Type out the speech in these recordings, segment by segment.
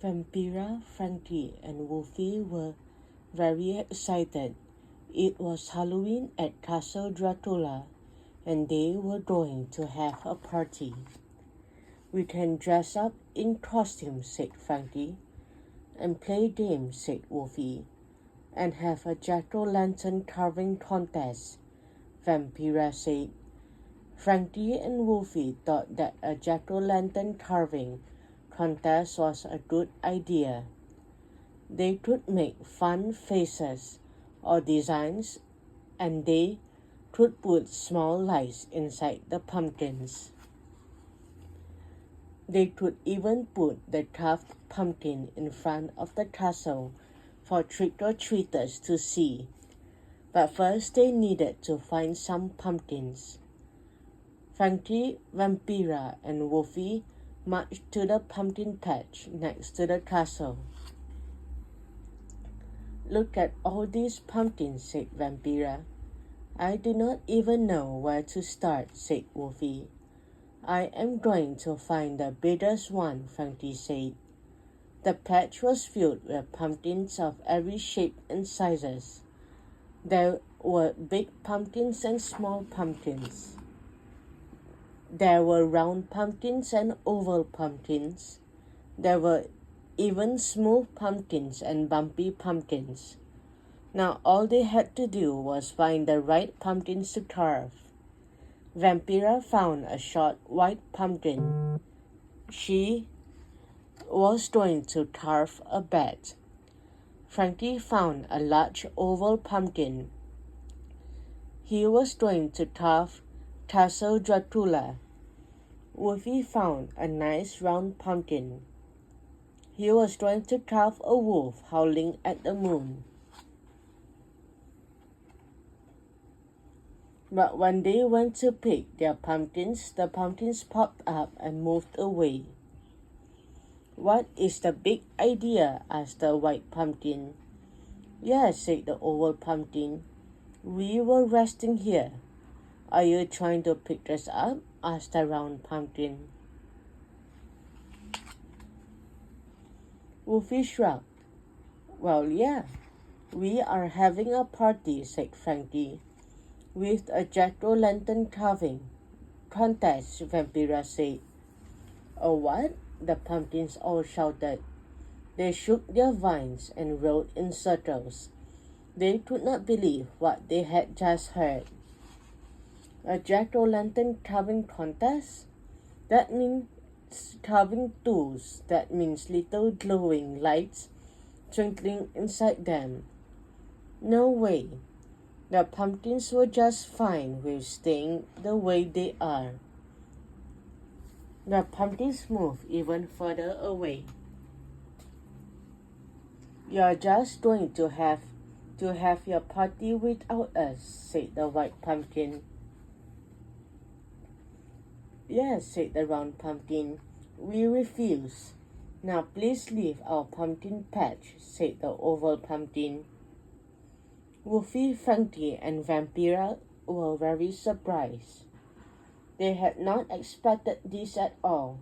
Vampyra, Franky, and Wolfy were very excited. It was Halloween at Castle Dracula, and they were going to have a party. "We can dress up in costumes," said Franky, "and play games," said Wolfy, "and have a jack-o'-lantern carving contest," Vampyra said. Franky and Wolfy thought that a jack-o'-lantern carving contest was a good idea. They could make fun faces or designs, and they could put small lights inside the pumpkins. They could even put the carved pumpkin in front of the castle for trick-or-treaters to see. But first they needed to find some pumpkins. Franky, Vampyra, and Wolfy marched to the pumpkin patch next to the castle. "Look at all these pumpkins," said Vampyra. "I do not even know where to start," said Wolfy. "I am going to find the biggest one," Franky said. The patch was filled with pumpkins of every shape and sizes. There were big pumpkins and small pumpkins. There were round pumpkins and oval pumpkins. There were even smooth pumpkins and bumpy pumpkins. Now all they had to do was find the right pumpkins to carve. Vampyra found a short white pumpkin. She was going to carve a bat. Franky found a large oval pumpkin. He was going to carve Castle Dracula. Wolfy found a nice round pumpkin. He was going to carve a wolf howling at the moon. But when they went to pick their pumpkins, the pumpkins popped up and moved away. "What is the big idea?" asked the white pumpkin. "Yes," said the oval pumpkin. "We were resting here." "Are you trying to pick us up?" asked the round pumpkin. Wolfy shrugged. "Well, yeah, we are having a party," said Franky. "With a jack-o'-lantern carving contest," Vampyra said. "A what?" the pumpkins all shouted. They shook their vines and rolled in circles. They could not believe what they had just heard. "A jack-o'-lantern carving contest? That means carving tools. That means little glowing lights twinkling inside them. No way. The pumpkins were just fine with staying the way they are." The pumpkins moved even further away. "You're just going to have your party without us," said the white pumpkin. "Yes," said the round pumpkin. "We refuse." "Now please leave our pumpkin patch," said the oval pumpkin. Wolfy, Franky, and Vampyra were very surprised. They had not expected this at all.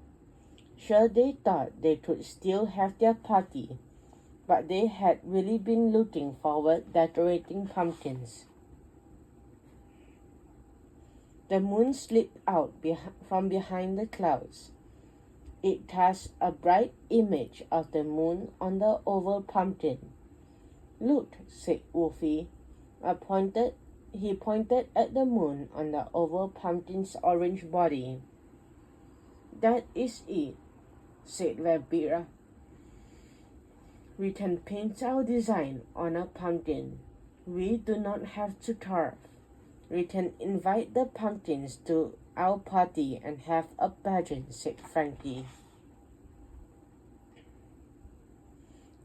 Sure, they thought they could still have their party, but they had really been looking forward decorating pumpkins. The moon slipped out from behind the clouds. It cast a bright image of the moon on the oval pumpkin. "Look," said Wolfy. He pointed at the moon on the oval pumpkin's orange body. "That is it," said Vampyra. "We can paint our design on a pumpkin. We do not have to carve. We can invite the pumpkins to our party and have a pageant," said Franky.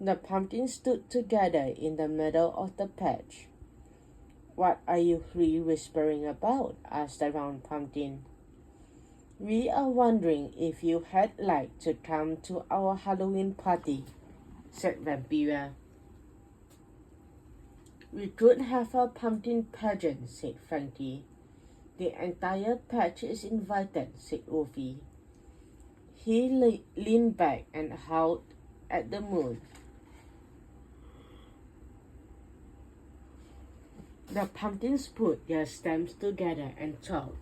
The pumpkins stood together in the middle of the patch. "What are you three whispering about?" asked the round pumpkin. "We are wondering if you had like to come to our Halloween party," said Vampyra. "We could have a pumpkin pageant," said Franky. "The entire patch is invited," said Wolfy. He leaned back and howled at the moon. The pumpkins put their stems together and talked.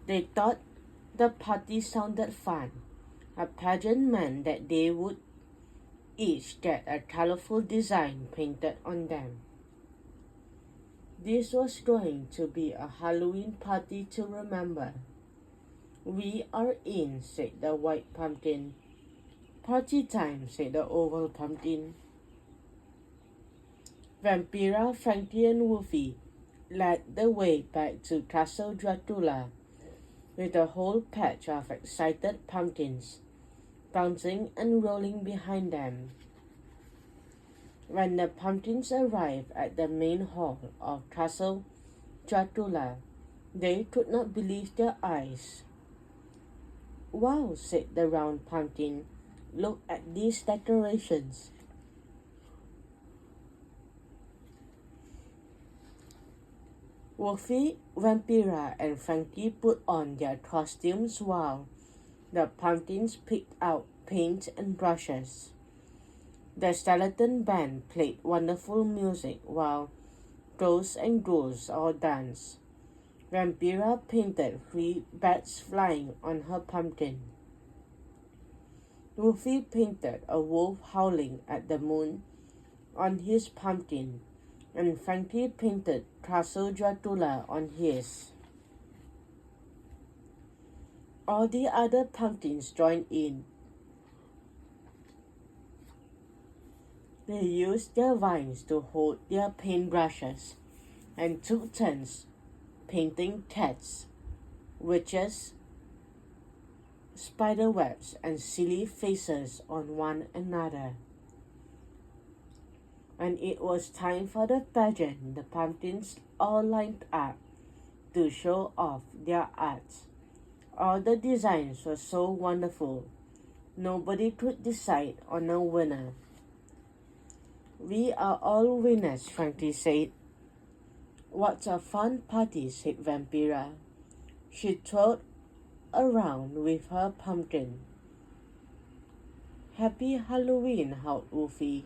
They thought the party sounded fun. A pageant meant that they would each get a colorful design painted on them. This was going to be a Halloween party to remember. "We are in," said the white pumpkin. "Party time," said the oval pumpkin. Vampyra, Franky, and Wolfy led the way back to Castle Dracula with a whole patch of excited pumpkins bouncing and rolling behind them. When the pumpkins arrived at the main hall of Castle Dracula, they could not believe their eyes. "Wow," said the round pumpkin. "Look at these decorations." Wolfy, Vampyra, and Franky put on their costumes while the pumpkins picked out paint and brushes. The skeleton band played wonderful music while ghosts and ghouls all danced. Vampyra painted 3 bats flying on her pumpkin. Wolfy painted a wolf howling at the moon on his pumpkin, and Franky painted Castle Dracula on his. All the other pumpkins joined in. They used their vines to hold their paintbrushes and took turns painting cats, witches, spiderwebs, and silly faces on one another. When it was time for the pageant, the pumpkins all lined up to show off their arts. All the designs were so wonderful, nobody could decide on a winner. "We are all winners," Franky said. "What a fun party," said Vampyra. She twirled around with her pumpkin. "Happy Halloween," howled Wolfy.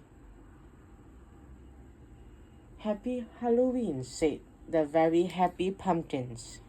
"Happy Halloween," said the very happy pumpkins.